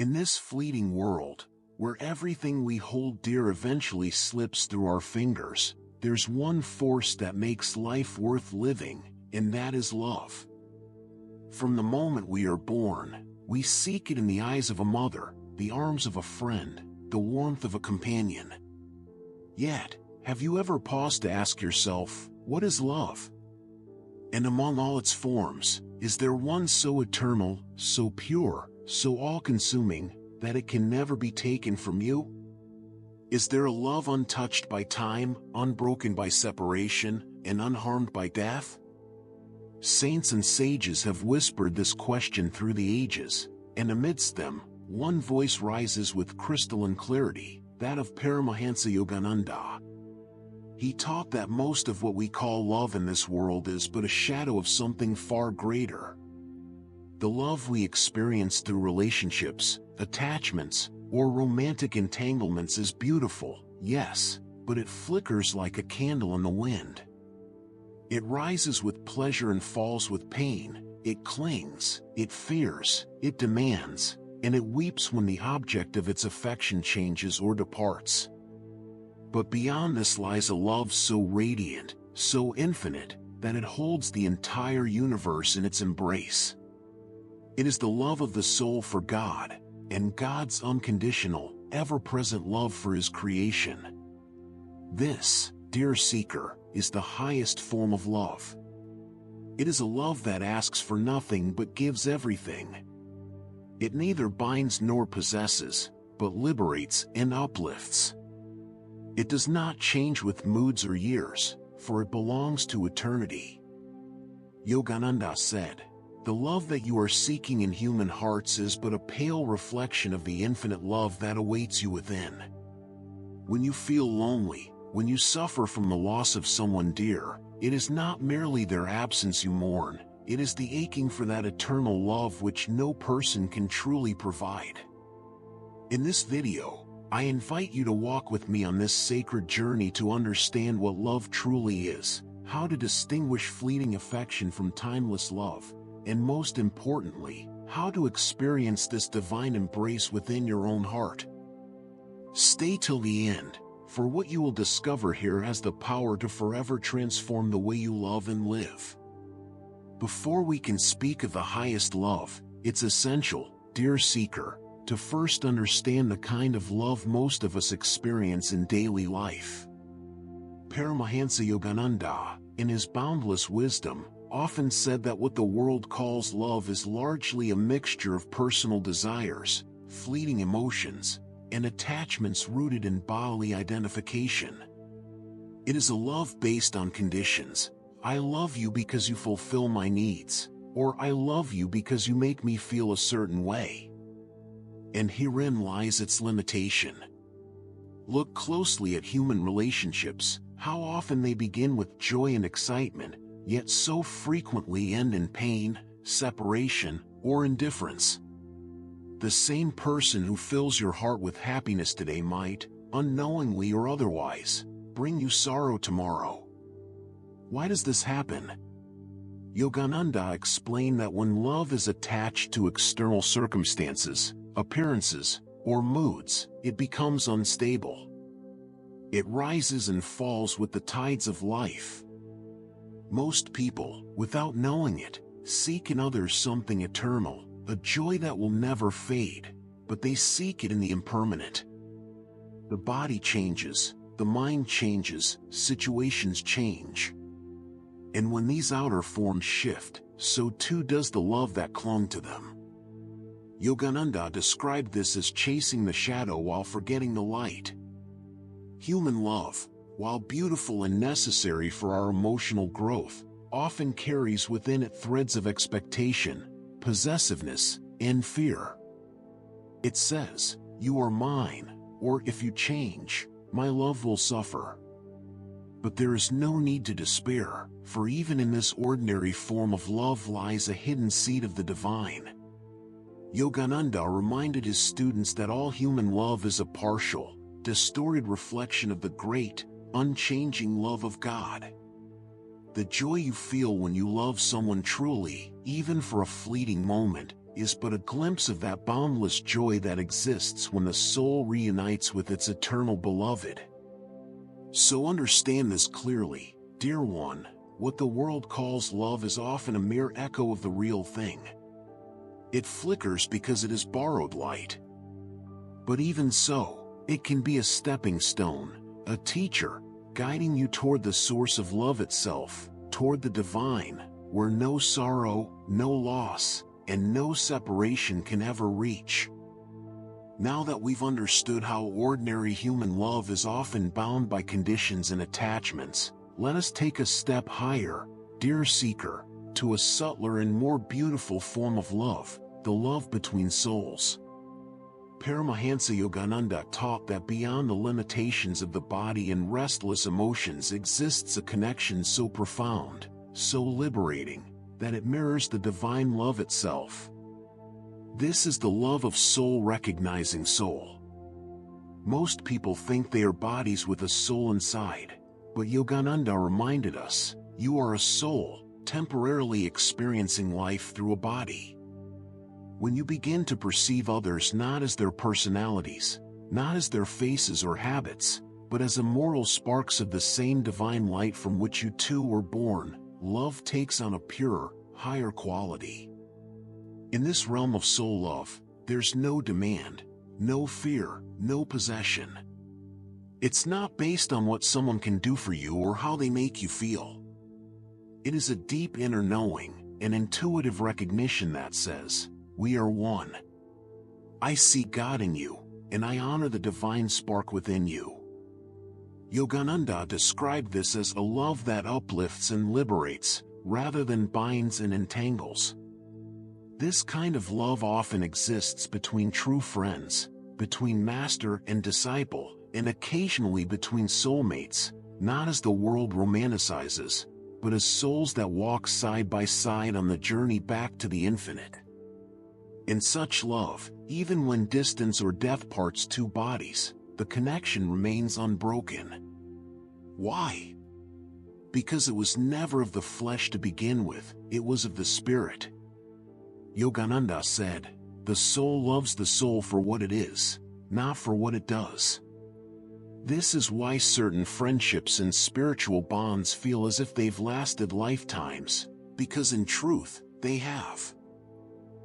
In this fleeting world, where everything we hold dear eventually slips through our fingers, there's one force that makes life worth living, and that is love. From the moment we are born, we seek it in the eyes of a mother, the arms of a friend, the warmth of a companion. Yet, have you ever paused to ask yourself, what is love? And among all its forms, is there one so eternal, so pure, so all-consuming, that it can never be taken from you? Is there a love untouched by time, unbroken by separation, and unharmed by death? Saints and sages have whispered this question through the ages, and amidst them, one voice rises with crystalline clarity, that of Paramahansa Yogananda. He taught that most of what we call love in this world is but a shadow of something far greater. The love we experience through relationships, attachments, or romantic entanglements is beautiful, yes, but it flickers like a candle in the wind. It rises with pleasure and falls with pain, it clings, it fears, it demands, and it weeps when the object of its affection changes or departs. But beyond this lies a love so radiant, so infinite, that it holds the entire universe in its embrace. It is the love of the soul for God, and God's unconditional, ever-present love for His creation. This, dear seeker, is the highest form of love. It is a love that asks for nothing but gives everything. It neither binds nor possesses, but liberates and uplifts. It does not change with moods or years, for it belongs to eternity. Yogananda said, "The love that you are seeking in human hearts is but a pale reflection of the infinite love that awaits you within." When you feel lonely, when you suffer from the loss of someone dear, it is not merely their absence you mourn, it is the aching for that eternal love which no person can truly provide. In this video, I invite you to walk with me on this sacred journey to understand what love truly is, how to distinguish fleeting affection from timeless love, and most importantly, how to experience this divine embrace within your own heart. Stay till the end, for what you will discover here has the power to forever transform the way you love and live. Before we can speak of the highest love, it's essential, dear seeker, to first understand the kind of love most of us experience in daily life. Paramahansa Yogananda, in his boundless wisdom, often said that what the world calls love is largely a mixture of personal desires, fleeting emotions, and attachments rooted in bodily identification. It is a love based on conditions. I love you because you fulfill my needs, or I love you because you make me feel a certain way. And herein lies its limitation. Look closely at human relationships, how often they begin with joy and excitement, yet so frequently end in pain, separation, or indifference. The same person who fills your heart with happiness today might, unknowingly or otherwise, bring you sorrow tomorrow. Why does this happen? Yogananda explained that when love is attached to external circumstances, appearances, or moods, it becomes unstable. It rises and falls with the tides of life. Most people, without knowing it, seek in others something eternal, a joy that will never fade, but they seek it in the impermanent. The body changes, the mind changes, situations change. And when these outer forms shift, so too does the love that clung to them. Yogananda described this as chasing the shadow while forgetting the light. Human love, while beautiful and necessary for our emotional growth, often carries within it threads of expectation, possessiveness, and fear. It says, "You are mine," or "If you change, my love will suffer." But there is no need to despair, for even in this ordinary form of love lies a hidden seed of the divine. Yogananda reminded his students that all human love is a partial, distorted reflection of the great, unchanging love of God. The joy you feel when you love someone truly, even for a fleeting moment, is but a glimpse of that boundless joy that exists when the soul reunites with its eternal beloved. So understand this clearly, dear one, what the world calls love is often a mere echo of the real thing. It flickers because it is borrowed light. But even so, it can be a stepping stone, a teacher, guiding you toward the source of love itself, toward the divine, where no sorrow, no loss, and no separation can ever reach. Now that we've understood how ordinary human love is often bound by conditions and attachments, let us take a step higher, dear seeker, to a subtler and more beautiful form of love, the love between souls. Paramahansa Yogananda taught that beyond the limitations of the body and restless emotions exists a connection so profound, so liberating, that it mirrors the divine love itself. This is the love of soul recognizing soul. Most people think they are bodies with a soul inside, but Yogananda reminded us, you are a soul, temporarily experiencing life through a body. When you begin to perceive others not as their personalities, not as their faces or habits, but as immortal sparks of the same divine light from which you too were born, love takes on a purer, higher quality. In this realm of soul love, there's no demand, no fear, no possession. It's not based on what someone can do for you or how they make you feel. It is a deep inner knowing, an intuitive recognition that says, we are one. I see God in you, and I honor the divine spark within you. Yogananda described this as a love that uplifts and liberates, rather than binds and entangles. This kind of love often exists between true friends, between master and disciple, and occasionally between soulmates, not as the world romanticizes, but as souls that walk side by side on the journey back to the infinite. In such love, even when distance or death parts two bodies, the connection remains unbroken. Why? Because it was never of the flesh to begin with, it was of the spirit. Yogananda said, the soul loves the soul for what it is, not for what it does. This is why certain friendships and spiritual bonds feel as if they've lasted lifetimes, because in truth, they have.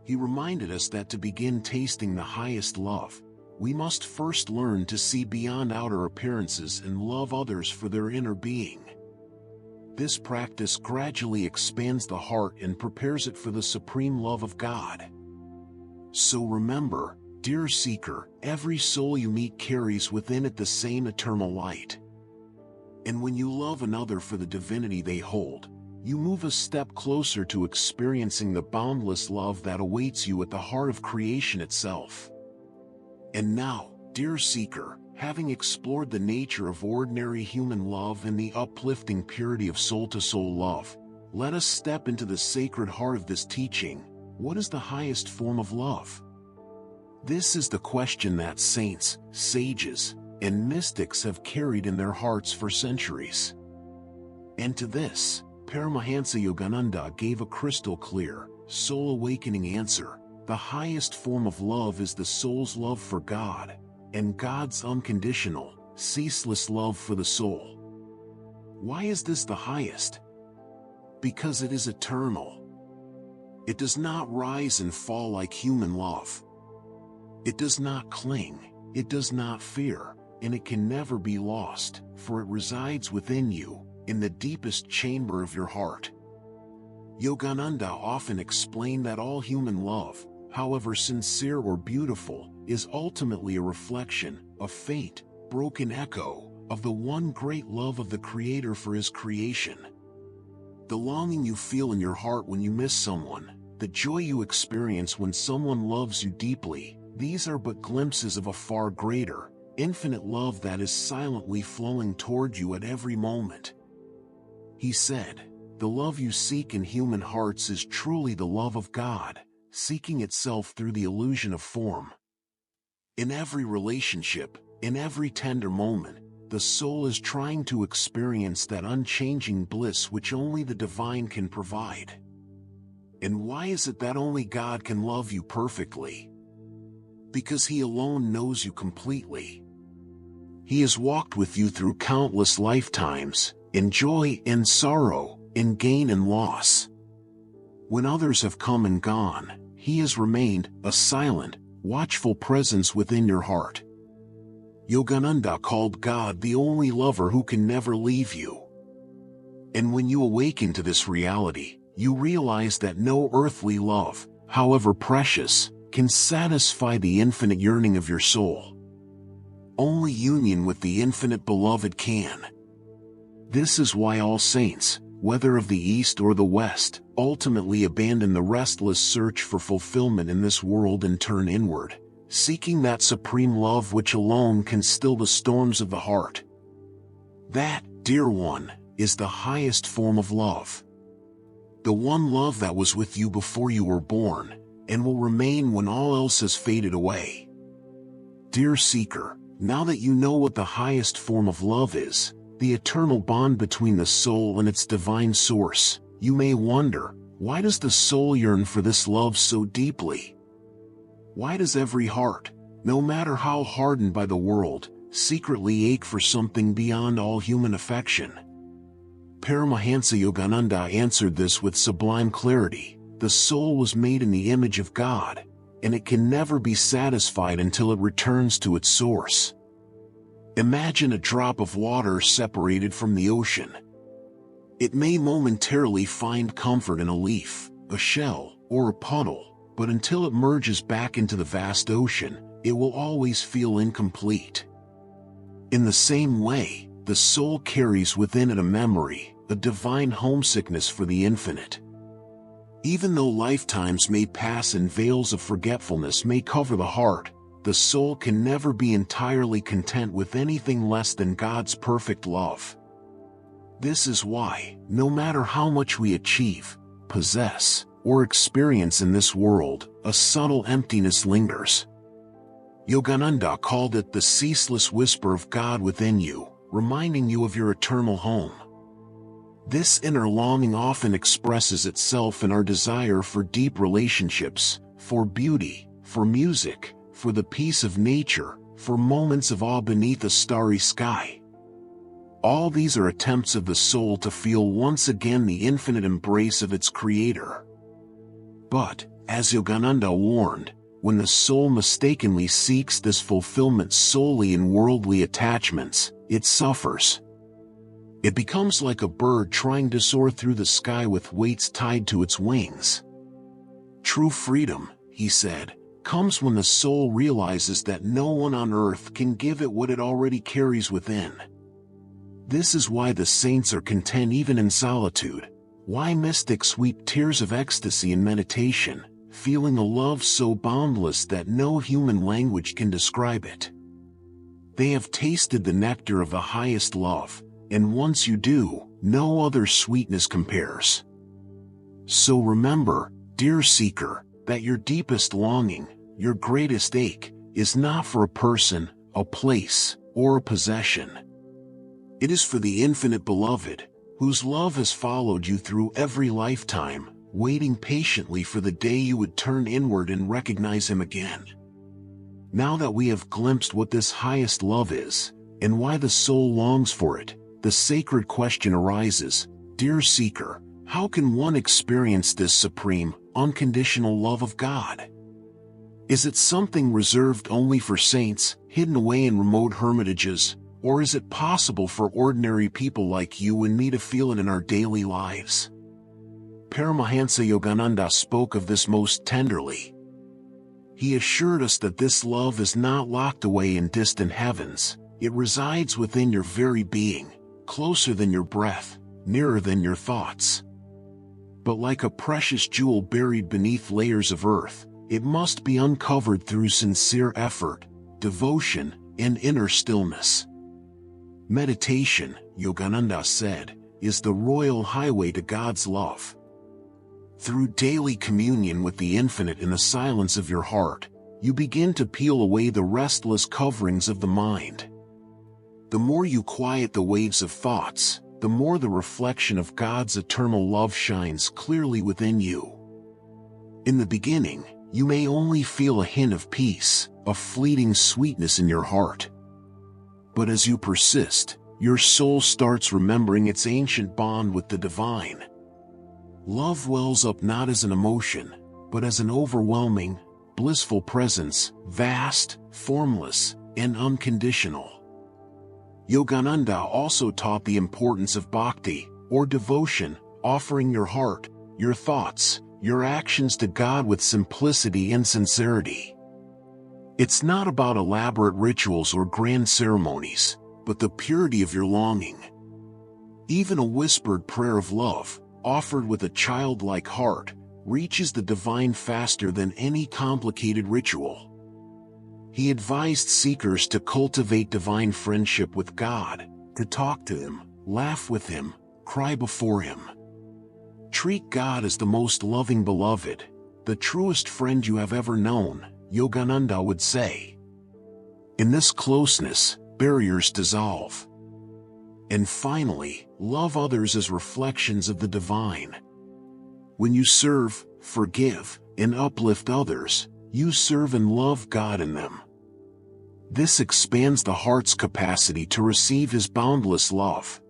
He reminded us that to begin tasting the highest love, we must first learn to see beyond outer appearances and love others for their inner being. This practice gradually expands the heart and prepares it for the supreme love of God. So remember, dear seeker, every soul you meet carries within it the same eternal light. And when you love another for the divinity they hold, you move a step closer to experiencing the boundless love that awaits you at the heart of creation itself. And now, dear seeker, having explored the nature of ordinary human love and the uplifting purity of soul-to-soul love, let us step into the sacred heart of this teaching. What is the highest form of love? This is the question that saints, sages, and mystics have carried in their hearts for centuries. And to this, Paramahansa Yogananda gave a crystal clear, soul-awakening answer. The highest form of love is the soul's love for God, and God's unconditional, ceaseless love for the soul. Why is this the highest? Because it is eternal. It does not rise and fall like human love. It does not cling, it does not fear, and it can never be lost, for it resides within you, in the deepest chamber of your heart. Yogananda often explained that all human love, however sincere or beautiful, is ultimately a reflection, a faint, broken echo, of the one great love of the Creator for His creation. The longing you feel in your heart when you miss someone, the joy you experience when someone loves you deeply, these are but glimpses of a far greater, infinite love that is silently flowing toward you at every moment. He said, the love you seek in human hearts is truly the love of God, seeking itself through the illusion of form. In every relationship, in every tender moment, the soul is trying to experience that unchanging bliss which only the divine can provide. And why is it that only God can love you perfectly? Because He alone knows you completely. He has walked with you through countless lifetimes, in joy and sorrow, in gain and loss. When others have come and gone, He has remained, a silent, watchful presence within your heart. Yogananda called God the only lover who can never leave you. And when you awaken to this reality, you realize that no earthly love, however precious, can satisfy the infinite yearning of your soul. Only union with the infinite beloved can. This is why all saints, whether of the East or the West, ultimately abandon the restless search for fulfillment in this world and turn inward, seeking that supreme love which alone can still the storms of the heart. That, dear one, is the highest form of love. The one love that was with you before you were born, and will remain when all else has faded away. Dear seeker, now that you know what the highest form of love is, the eternal bond between the soul and its divine source, you may wonder, why does the soul yearn for this love so deeply? Why does every heart, no matter how hardened by the world, secretly ache for something beyond all human affection? Paramahansa Yogananda answered this with sublime clarity. The soul was made in the image of God, and it can never be satisfied until it returns to its source. Imagine a drop of water separated from the ocean. It may momentarily find comfort in a leaf, a shell, or a puddle, but until it merges back into the vast ocean, it will always feel incomplete. In the same way, the soul carries within it a memory, a divine homesickness for the infinite. Even though lifetimes may pass and veils of forgetfulness may cover the heart, the soul can never be entirely content with anything less than God's perfect love. This is why, no matter how much we achieve, possess, or experience in this world, a subtle emptiness lingers. Yogananda called it the ceaseless whisper of God within you, reminding you of your eternal home. This inner longing often expresses itself in our desire for deep relationships, for beauty, for music, for the peace of nature, for moments of awe beneath a starry sky. All these are attempts of the soul to feel once again the infinite embrace of its Creator. But, as Yogananda warned, when the soul mistakenly seeks this fulfillment solely in worldly attachments, it suffers. It becomes like a bird trying to soar through the sky with weights tied to its wings. True freedom, he said, comes when the soul realizes that no one on earth can give it what it already carries within. This is why the saints are content even in solitude, why mystics weep tears of ecstasy in meditation, feeling a love so boundless that no human language can describe it. They have tasted the nectar of the highest love, and once you do, no other sweetness compares. So remember, dear seeker, that your deepest longing, your greatest ache, is not for a person, a place, or a possession. It is for the infinite beloved, whose love has followed you through every lifetime, waiting patiently for the day you would turn inward and recognize Him again. Now that we have glimpsed what this highest love is, and why the soul longs for it, the sacred question arises, dear seeker, how can one experience this supreme, unconditional love of God? Is it something reserved only for saints, hidden away in remote hermitages, or is it possible for ordinary people like you and me to feel it in our daily lives? Paramahansa Yogananda spoke of this most tenderly. He assured us that this love is not locked away in distant heavens, it resides within your very being, closer than your breath, nearer than your thoughts. But like a precious jewel buried beneath layers of earth, it must be uncovered through sincere effort, devotion, and inner stillness. Meditation, Yogananda said, is the royal highway to God's love. Through daily communion with the infinite in the silence of your heart, you begin to peel away the restless coverings of the mind. The more you quiet the waves of thoughts, the more the reflection of God's eternal love shines clearly within you. In the beginning, you may only feel a hint of peace, a fleeting sweetness in your heart. But as you persist, your soul starts remembering its ancient bond with the divine. Love wells up not as an emotion, but as an overwhelming, blissful presence, vast, formless, and unconditional. Yogananda also taught the importance of bhakti, or devotion, offering your heart, your thoughts, your actions to God with simplicity and sincerity. It's not about elaborate rituals or grand ceremonies, but the purity of your longing. Even a whispered prayer of love, offered with a childlike heart, reaches the divine faster than any complicated ritual. He advised seekers to cultivate divine friendship with God, to talk to Him, laugh with Him, cry before Him. Treat God as the most loving beloved, the truest friend you have ever known, Yogananda would say. In this closeness, barriers dissolve. And finally, love others as reflections of the divine. When you serve, forgive, and uplift others, you serve and love God in them. This expands the heart's capacity to receive His boundless love.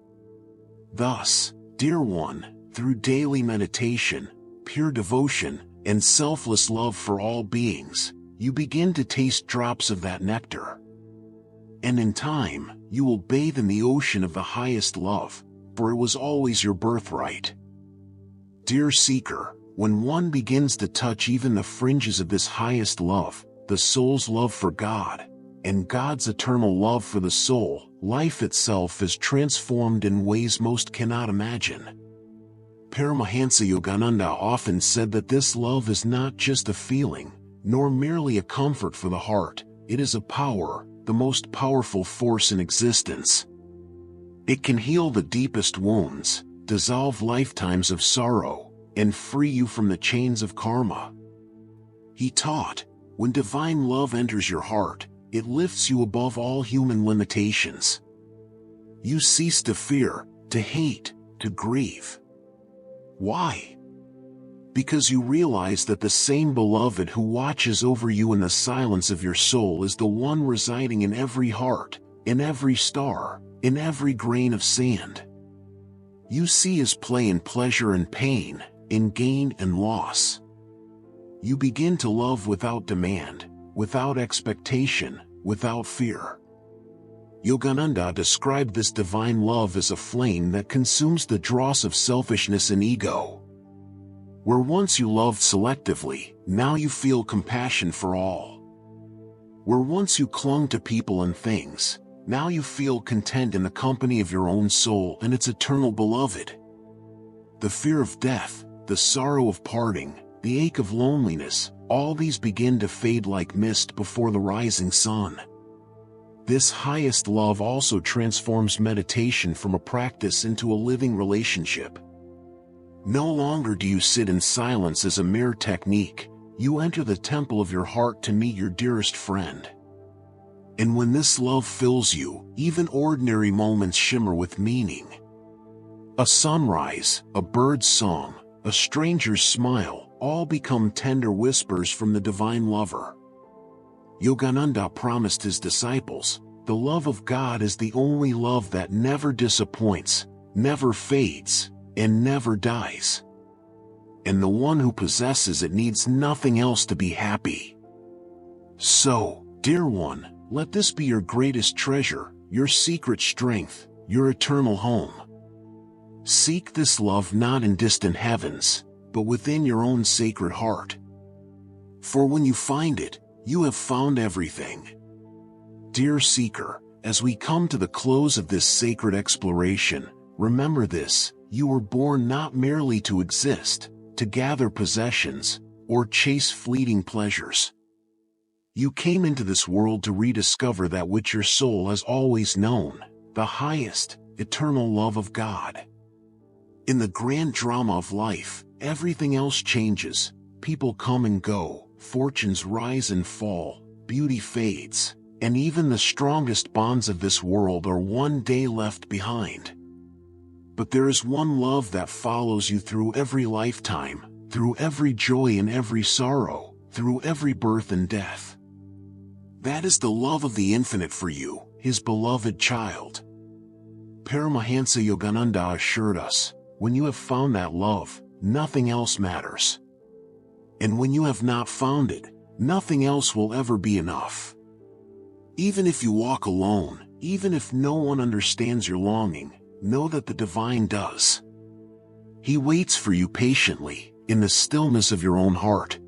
Thus, dear one, through daily meditation, pure devotion, and selfless love for all beings, you begin to taste drops of that nectar. And in time, you will bathe in the ocean of the highest love, for it was always your birthright. Dear seeker, when one begins to touch even the fringes of this highest love, the soul's love for God, and God's eternal love for the soul, life itself is transformed in ways most cannot imagine. Paramahansa Yogananda often said that this love is not just a feeling, nor merely a comfort for the heart, it is a power, the most powerful force in existence. It can heal the deepest wounds, dissolve lifetimes of sorrow, and free you from the chains of karma. He taught, when divine love enters your heart, it lifts you above all human limitations. You cease to fear, to hate, to grieve. Why? Because you realize that the same beloved who watches over you in the silence of your soul is the one residing in every heart, in every star, in every grain of sand. You see His play in pleasure and pain, in gain and loss. You begin to love without demand, without expectation, without fear. Yogananda described this divine love as a flame that consumes the dross of selfishness and ego. Where once you loved selectively, now you feel compassion for all. Where once you clung to people and things, now you feel content in the company of your own soul and its eternal beloved. The fear of death, the sorrow of parting, the ache of loneliness, all these begin to fade like mist before the rising sun. This highest love also transforms meditation from a practice into a living relationship. No longer do you sit in silence as a mere technique, you enter the temple of your heart to meet your dearest friend. And when this love fills you, even ordinary moments shimmer with meaning. A sunrise, a bird's song, a stranger's smile, all become tender whispers from the divine lover. Yogananda promised his disciples, the love of God is the only love that never disappoints, never fades, and never dies. And the one who possesses it needs nothing else to be happy. So, dear one, let this be your greatest treasure, your secret strength, your eternal home. Seek this love not in distant heavens, but within your own sacred heart. For when you find it, you have found everything. Dear seeker, as we come to the close of this sacred exploration, remember this, you were born not merely to exist, to gather possessions, or chase fleeting pleasures. You came into this world to rediscover that which your soul has always known, the highest, eternal love of God. In the grand drama of life, everything else changes, people come and go, fortunes rise and fall, beauty fades, and even the strongest bonds of this world are one day left behind. But there is one love that follows you through every lifetime, through every joy and every sorrow, through every birth and death. That is the love of the infinite for you, his beloved child. Paramahansa Yogananda assured us, when you have found that love, nothing else matters. And when you have not found it, nothing else will ever be enough. Even if you walk alone, even if no one understands your longing, know that the divine does. He waits for you patiently, in the stillness of your own heart.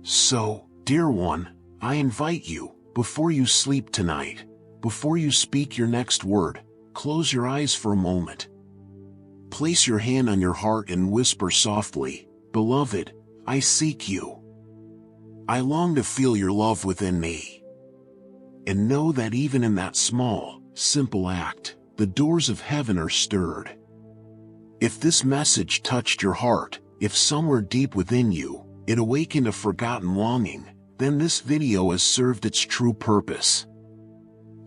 So, dear one, I invite you, before you sleep tonight, before you speak your next word, close your eyes for a moment. Place your hand on your heart and whisper softly, "Beloved, I seek you. I long to feel your love within me." And know that even in that small, simple act, the doors of heaven are stirred. If this message touched your heart, if somewhere deep within you, it awakened a forgotten longing, then this video has served its true purpose.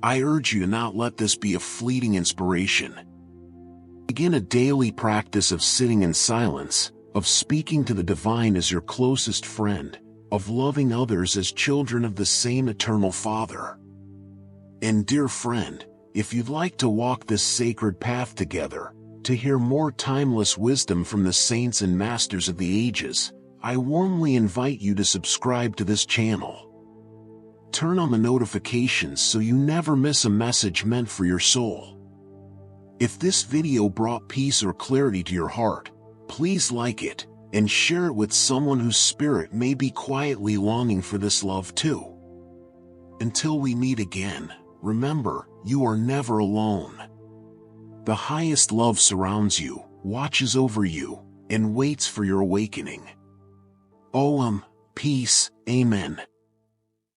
I urge you to not let this be a fleeting inspiration. Begin a daily practice of sitting in silence, of speaking to the divine as your closest friend, of loving others as children of the same eternal Father. And dear friend, if you'd like to walk this sacred path together, to hear more timeless wisdom from the saints and masters of the ages, I warmly invite you to subscribe to this channel. Turn on the notifications so you never miss a message meant for your soul. If this video brought peace or clarity to your heart, please like it, and share it with someone whose spirit may be quietly longing for this love too. Until we meet again, remember, you are never alone. The highest love surrounds you, watches over you, and waits for your awakening. Om, peace, amen.